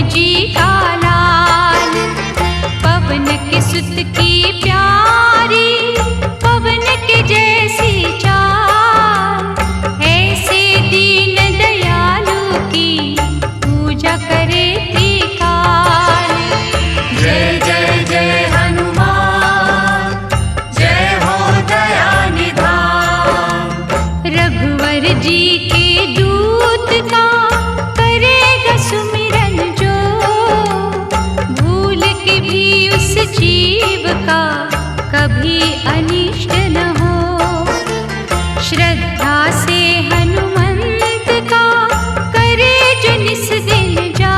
जी का लाल, पवन के सुत की प्यारी, पवन के जैसी चाल, ऐसे दीन दयालु की पूजा करे त्रिकाल। जय जय जय हनुमान, जय हो दया निधान। रघुवर जी के दूत का करेगा सुमिरन जो, भूल के भी उस जीव का कभी अनिष्ट न हो। श्रद्धा से हनुमंत का करे जो निस दिन जा,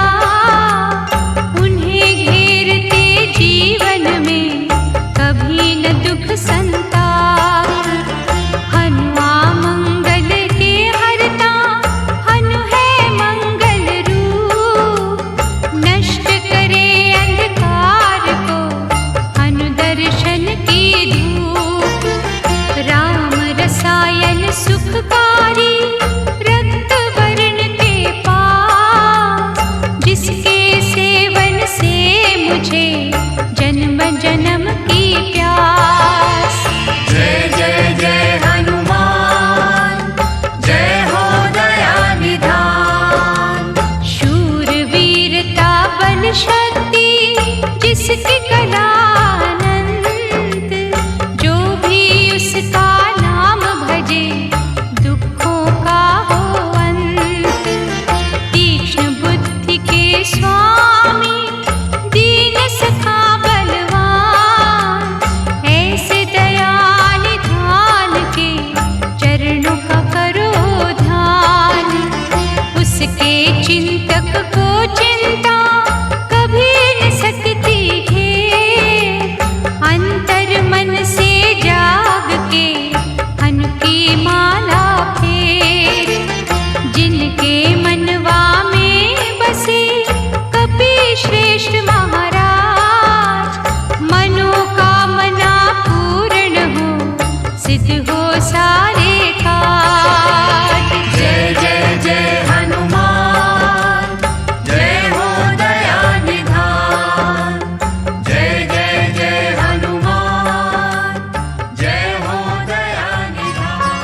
उन्हें घेरते जीवन में कभी न दुख संताप। हनुआ मंगल के हरता, हनु है मंगल रूप, नष्ट करे अंधकार को हनु दर्शन की धूप। राम रसायन सुखकारी, रक्त वर्ण के पास, जिसके सेवन से मुझे जन्म जन्म की प्यास। जय जय जय हनुमान, जय हो दया निधान। शूर वीरता बल शक्ति जिसकी कला अनंत, जो भी उसका नाम भजे दुखों का हो अंत। तीक्ष्ण बुद्धि के स्वामी, दीन सखा बलवान, ऐसे दया निधान के चरणों का करो ध्यान। उसके चिंतक को चिंता कभी न सकती घेर, अंतर मन से जाग के हनु की माला फेर। जिनके मनवा में बसे कपि श्रेष्ठ महाराज, मनोकामना पूर्ण हो, सिद्ध हो सारे काज। जय जय जय हनुमान, जय हो दया निधान। जय जय जय हनुमान, जय हो दया निधान।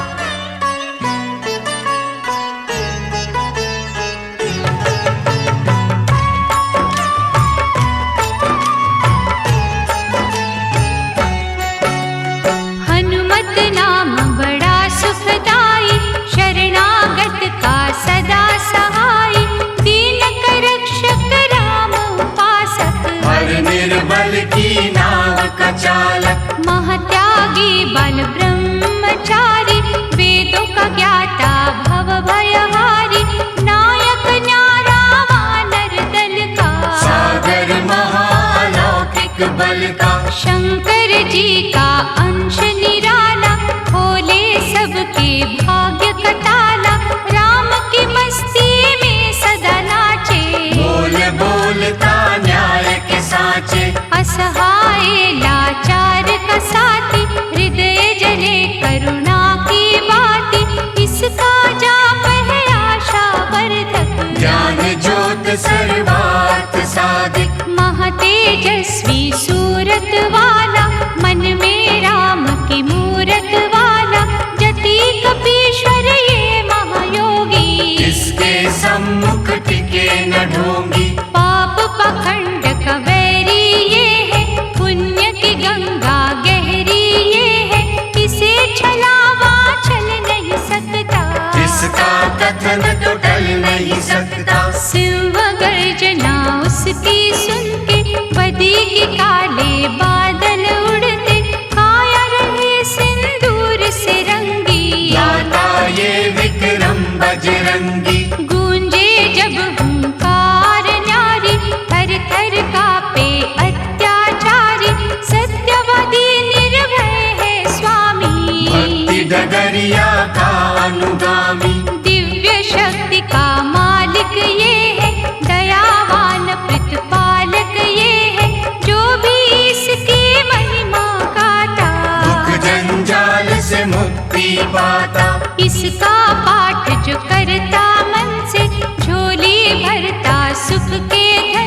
हनुमत नाम बड़ा सुखदाई, शरणागत का सदा सहाय। दीन कर रक्षक राम उपासक, हर निर्बल की नाव का चालक। महत्यागी बल ब्रह्मचारी, वेदों का ज्ञाता भव भयहारी। नायक न्यारा वानर दल का, सागर महालौकिक बल का। शंकर जी का अंश निराला, खोले सबके भाग्य का ताला। राम की मस्ती में सदा नाचे, बोल बोलता न्याय के साचे। असहाय लाचार का साथी, हृदय जले करुणा की बाती। इसका जाप है आशा वर्धक, ज्ञान ज्योत सर्वार्थ साधिक। महातेजस्वी सूरत वाला, मन में राम की मूरत वाला। जति कपीश्वर ये महायोगी, जिसके सम्मुख टिके न ढोंगी। पाप पखंड का वैरी ये है, पुण्य की गंगा गहरी ये है। इसे छलावा छल नहीं सकता, इसका कथन तो टल नहीं सकता। सिंह गर्जना उसकी सुन के, बदी के काले बादल उड़ते। काया रहे सिंदूर से रंगी, गाता ये विक्रम बजरंगी। गूंजे जब हुंकार न्यारी, थर थर कांपे अत्याचारी। सत्यवादी निर्भय है स्वामी, भक्ति डगरिया का अनुगामी। दिव्य शक्ति का मालिक ये है, दयावान प्रतिपालक ये है। जो भी इसकी महिमा गाता, दुख जंजाल से मुक्ति पाता। इसका पाठ जो करता मन से, झोली भरता सुख के धन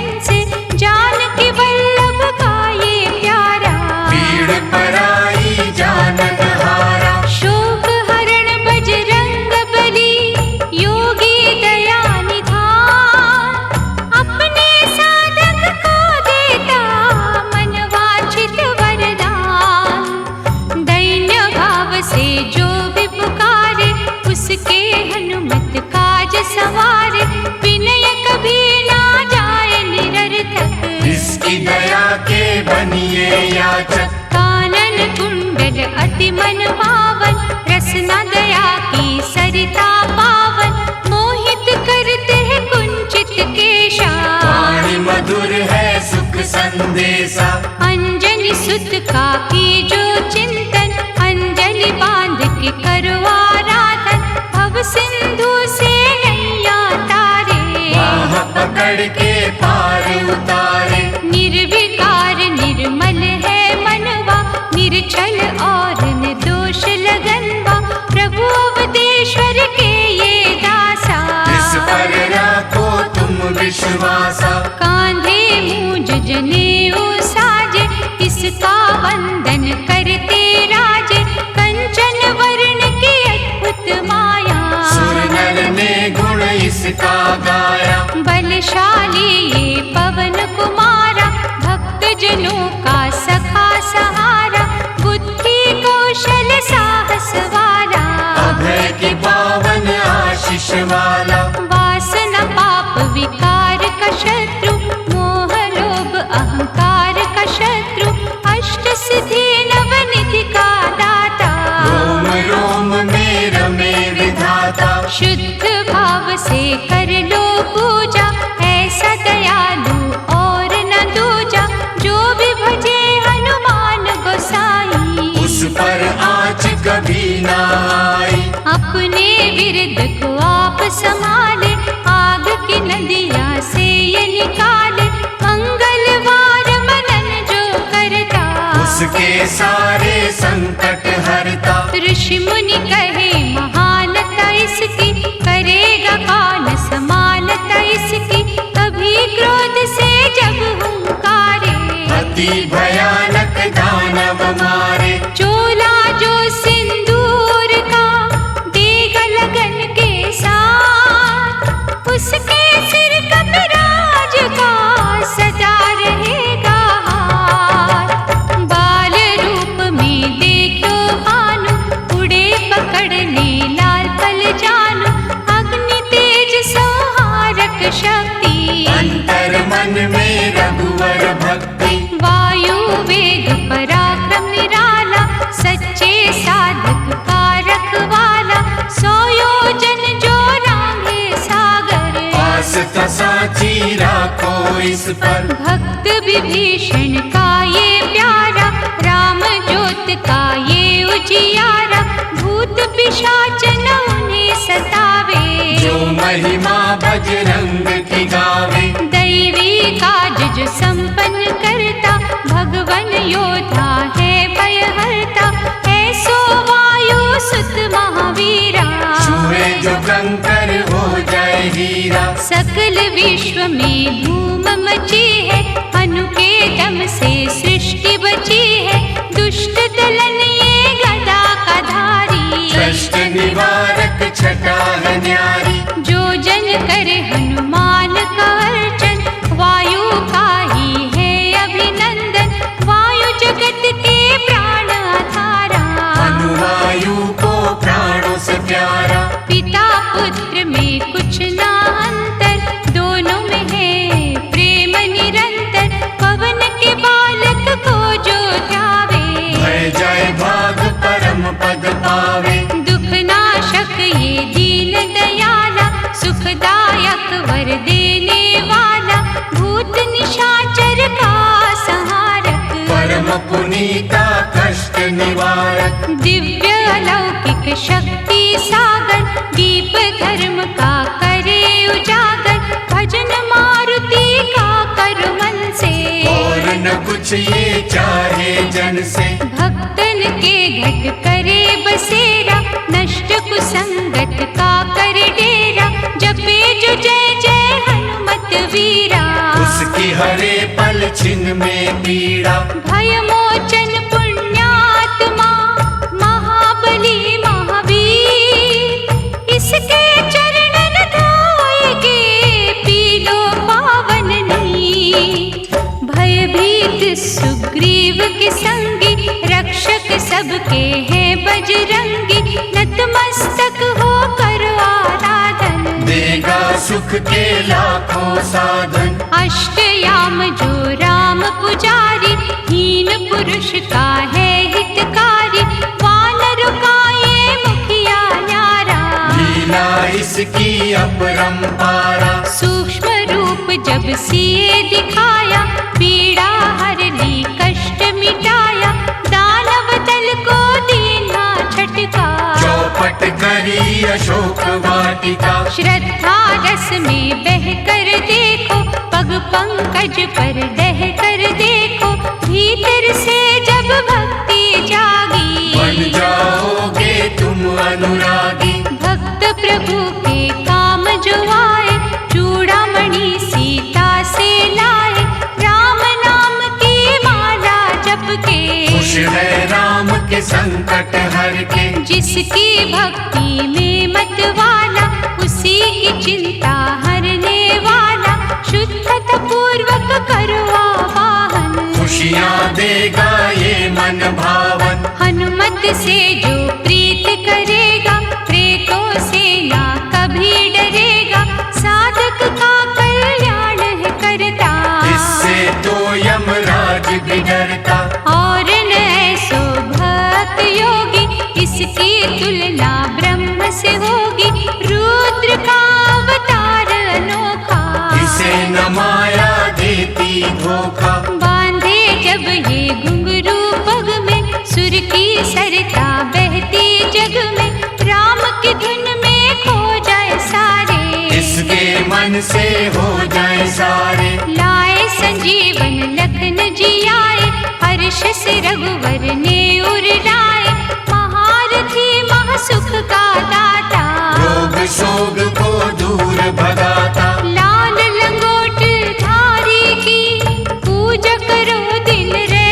बनिए याचक। कानन कुंडल अति मनभावन, रसना दया की सरिता पावन, मोहित करते हैं कुंचित केशा। वाणी मधुर है सुख संदेशा, अंजनी सुत का की जो चिंतन, अंजलि बांध के करो आराधन, भव सिंधु से नैया तारे। बाह पकड़ के पार उतारे, निर्विकार निर्मल है मनवा, निर्छल और निर्दोष लगनवा, प्रभु अवधेश्वर के ये दासा। इस पर राखो तुम विश्वासा, कांधे मूंज जनेऊ साजे, इसका वंदन करते राजे, कंचन वर्ण की अद्भुत माया। सुर नर ने गुण इसका गाया, बलशाली ये पवन कुमारा, भक्त जनों का सखा सहारा, बुद्धि कौशल साहस वाला। अभय की पावन आशीष वाला, वासना पाप विकार का शत्रु, मोह लोभ अहंकार का शत्रु, अष्ट सिद्धि नवनिधि का दाता। रोम रोम में रमे विधाता, शुद्ध भाव से कर लो पूजा, ऐसा दयालु और न दूजा, जो भी भजे हनुमान गोसाई। उस पर आँच कभी ना आई, अपने विरद को आप संभाले, आग की नदियाँ से ये निकाले, मंगलवार मनन जो करता, उसके सारे संकट हरता। ऋषि मुनि कहे महानता इसकी, करेगा काल समानता इसकी, कभी क्रोध से जब हुंकारे। अति भयानक दानव मारे, चोला जो सिंदूर का देगा लगन के साथ, उसके सिर कपिराज का सदा रहेगा हाथ। बाल रूप में देखो भानु, उड़े पकड़ने लाल पल जानू, अग्नि तेज संहारक शक्ति। अंतर मन में रघुवर भक्ति, वायु वेग पराक्रम निराला, सच्चे साधक का रखवाला, 100 योजन जो रांगे सागर। पास साची राखो इस पर, भक्त विभीषण का ये प्यारा, राम ज्योत का ये उजियारा, भूत पिशाच न उन्हें सतावे। जो महिमा बजरंग की गावे, दैवी काज जो संपन्न करता, भगवन योद्धा है भयहरता, ऐसो वायु सुत महावीरा। छुए जो कंकर हो जाए हीरा, सकल विश्व में धूम मची है, अनु के दम से सृष्टि बची है, दुष्ट दलन ये गदा का धारी। कष्ट निवारक छटा है न्यारी, जो जन करे हनुमान का अर्चन, वायु का ही है अभिनंदन, वायु जगत के प्राण आधारा। अनुवायु को प्राणों से प्यारा, पिता पुत्र में कुछ ना अंतर, दोनों में है प्रेम निरंतर, पवन के बालक को जो ध्यावे, भय जाए भाग परम पद पावे। दुख नाशक ये दीन दयाला, सुखदायक वर देने वाला, भूत निशाचर का संहारक। परम पुनीता कष्ट निवारक, दिव्य अलौकिक शक्ति सागर, दीप धर्म का करे उजागर, भजन मारुति का कर मन से। और न कुछ ये चाहे जन से, भक्तन के घट करे बसेरा, नष्ट कुसंगत का कर डेरा, जपे जो जय जय हनुमत वीरा। उसकी हरे पल छिन में पीड़ा, भय मोचन पुण्यात्मा, महाबली महावीर, इसके चरणन धोएगे पीलो पावन नीर। भयभीत सुग्रीव के संगी, रक्षक सबके हैं बजरंगी, नतमस्तक हो कर आराधन, देगा सुख के लाखों साधन। अष्टयाम जो राम पुजारी, हीन पुरुष का है हितकारी, वानर का ये मुखिया न्यारा। लीला इसकी अपरंपारा, सूक्ष्म रूप जब सिए दिखाया, पीड़ा हर ली कष्ट मिटाया, दानव दल को दीना झटका। चौपट करी अशोक वाटिका, श्रद्धा रस में बह कर देखो, पग पंकज पर डह कर देखो, भीतर से जब भक्ति जागी, बन जाओगे तुम अनुरागी। भक्त प्रभु के काम जो आए, चूड़ामणि सीता से लाए, राम नाम की माला जप के। खुश है राम के संकट हर के, जिसकी भक्ति में मत वाला, उसी की चिंता हरने वाला, शुद्धता पूर्वक करो आवाहन। खुशियाँ देगा ये मन भावन, हनुमत से जो प्रीत करेगा, प्रेतों से ना कभी डरेगा, साधक का कल्याण है करता। इससे तो यमराज भी डरता। और न ऐसो भक्त योगी, इसकी तुलना ब्रह्म से होगी, रुद्र का अवतार अनोखा। इसे न माया देती धोखा, बांधे जब ये घुंघरू पग में, सुर की सरता बहती जग में, राम की धुन में खो जाए सारे, इसके मन से हो जाए सारे। लाए संजीवन लखन जी आए, हर्ष से रघुवर ने उर लाए, महारथी महासुख का दाता, रोग शोक को दूर भगाता। लाल लंगोट धारी की पूजा करो दिन रे,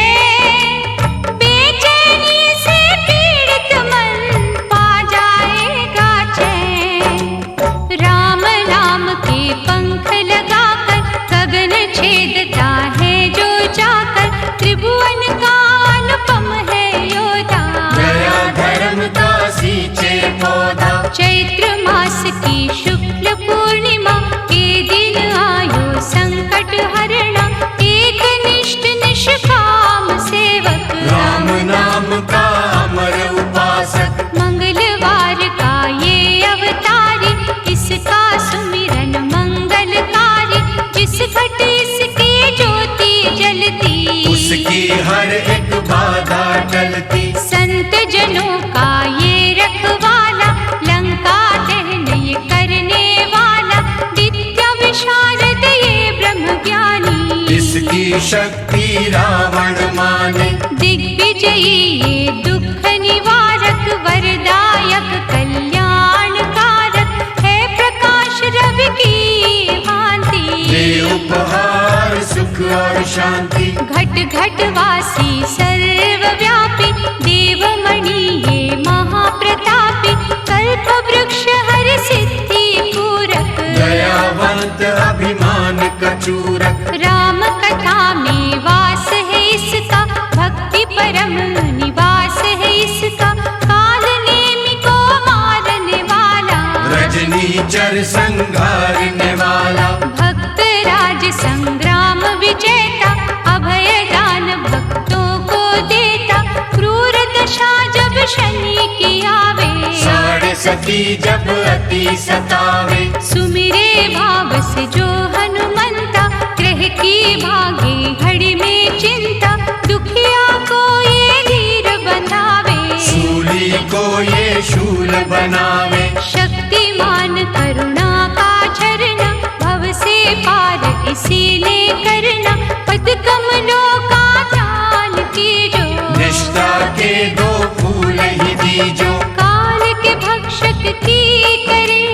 बेचैनी से पीड़ित मन पा जाएगा चैन। राम नाम के पंख लगाकर, गगन छेदता है जो जाकर, त्रिभुवन का अनुपम है योद्धा, गया धर्म का सींचे पौधा। चैत्र मास की शुक्ल पूर्णिमा के दिन आयो संकट हरणा, एक निष्ठ निष्काम सेवक, राम नाम का अमर उपासक। मंगलवार का ये अवतारी, इसका सुमिरन मंगलकारी, जिस घट इसकी ज्योति जलती, उसकी हर एक बाधा टलती। संत जनों का ये रखवाला, लंका दहन ये करने वाला, विद्या विशारद ये ब्रह्म ज्ञानी, इसकी शक्ति रावण माने। दिग्विजयी ये दुख निवारक, वरदायक कल्याणकारक, है प्रकाश रवि की भांति, दे उपहार सुख और शांति। घट घट वासी सर्वव्यापी, देवमणि ये महाप्रतापी, कल्प वृक्ष हर सिद्धि पूरक, दयावंत अभिमान कचूरक। राम कथा में वास है इसका, भक्ति परम निवास है इसका, काल नेमि को मारने वाला, रजनीचर संघारने वाला। भक्त राज संग्राम विजेता, अभय दान भक्तों को देता, क्रूर दशा जब शनि की आवे, साढ़े सती जब अति सतावे, सुमिरे भाव से जो हनुमंता, ग्रह की भागे घड़ी में चिंता, दुखिया को ये धीर बंधावे, शूली को ये शूल बनावे। शक्तिमान करुणा का झरना, भव से पार इसी ने करना, पद कमलों का ध्यान कीजो, निष्ठा के दो फूल ही दीजो। काल के भक्षक की करे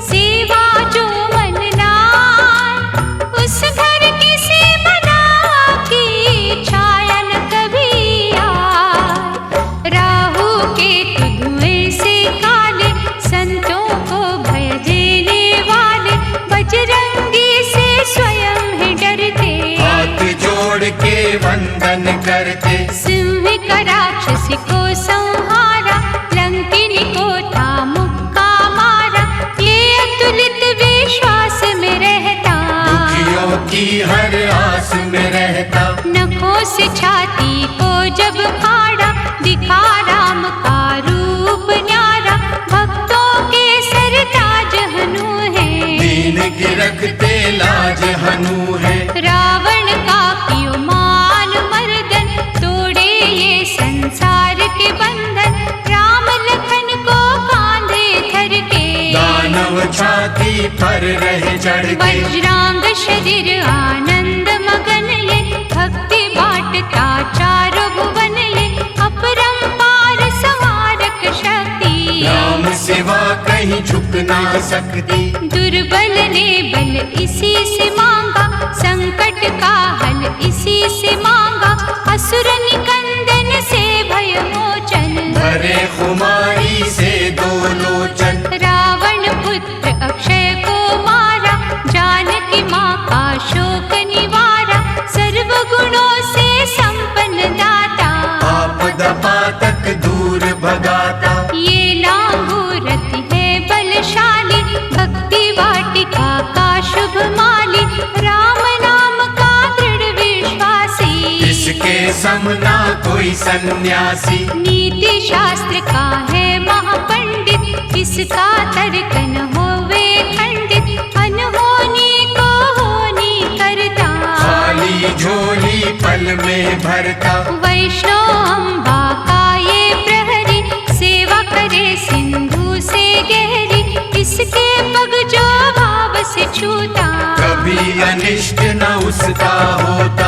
सेवा जो मन लाए, उस घर की से बना की छाया न कभी आए, राहु के धुएं से काले, संतों को भय देने वाले, बजरंगी से स्वयं ही डरते, हाथ जोड़ के वंदन करते। सिंह का राक्षसी को संहारा, लंकिनी को था मुक्का मारा, ये अतुलित विश्वास में रहता, दुखियों की हर आस में रहता। से छाती को जब फाड़ा, दिखा राम का रूप न्यारा। भक्तों के सरताज हनु है, दीन की रखते लाज हनु है। रावण का कियो मान मर्दन, तोड़े ये संसार के बंधन। राम लखन को कांधे धर के, दानव छाती पर रहे चढ़ के। वज्रांग शरीर आनंद मगन ये, भक्ति बाटता चारों भुवन ये। अपरंपार संहारक शक्ति, राम सिवा कहीं झुक ना सकती। दुर्बल ने बल इसी से मांगा, संकट का हल इसी से मांगा। असुर निकंदन से भय मोचन, भरे खुमारी से दो लोचन। रावण पुत्र अक्षय को मारा, जानकी माँ का शोक निवारा। सर्व गुणों से संपन्न दाता, आपद पातक दूर भगाता। ये नांगूरथ है बलशाली, भक्ति वाटिका का शुभ माली। राम नाम का दृढ़ विश्वासी, इसके समना कोई सन्यासी। नीति शास्त्र का है महापंडित, इसका तर्क न होवे खंडित। अनहोनी को होनी करता, खाली झोली पल में भरता। वैष्णव अम्बा का ये प्रहरी, सेवा करे सिंधु से गहरी। इसके पग जो भाव से छूता, कभी अनिष्ट न उसका होता।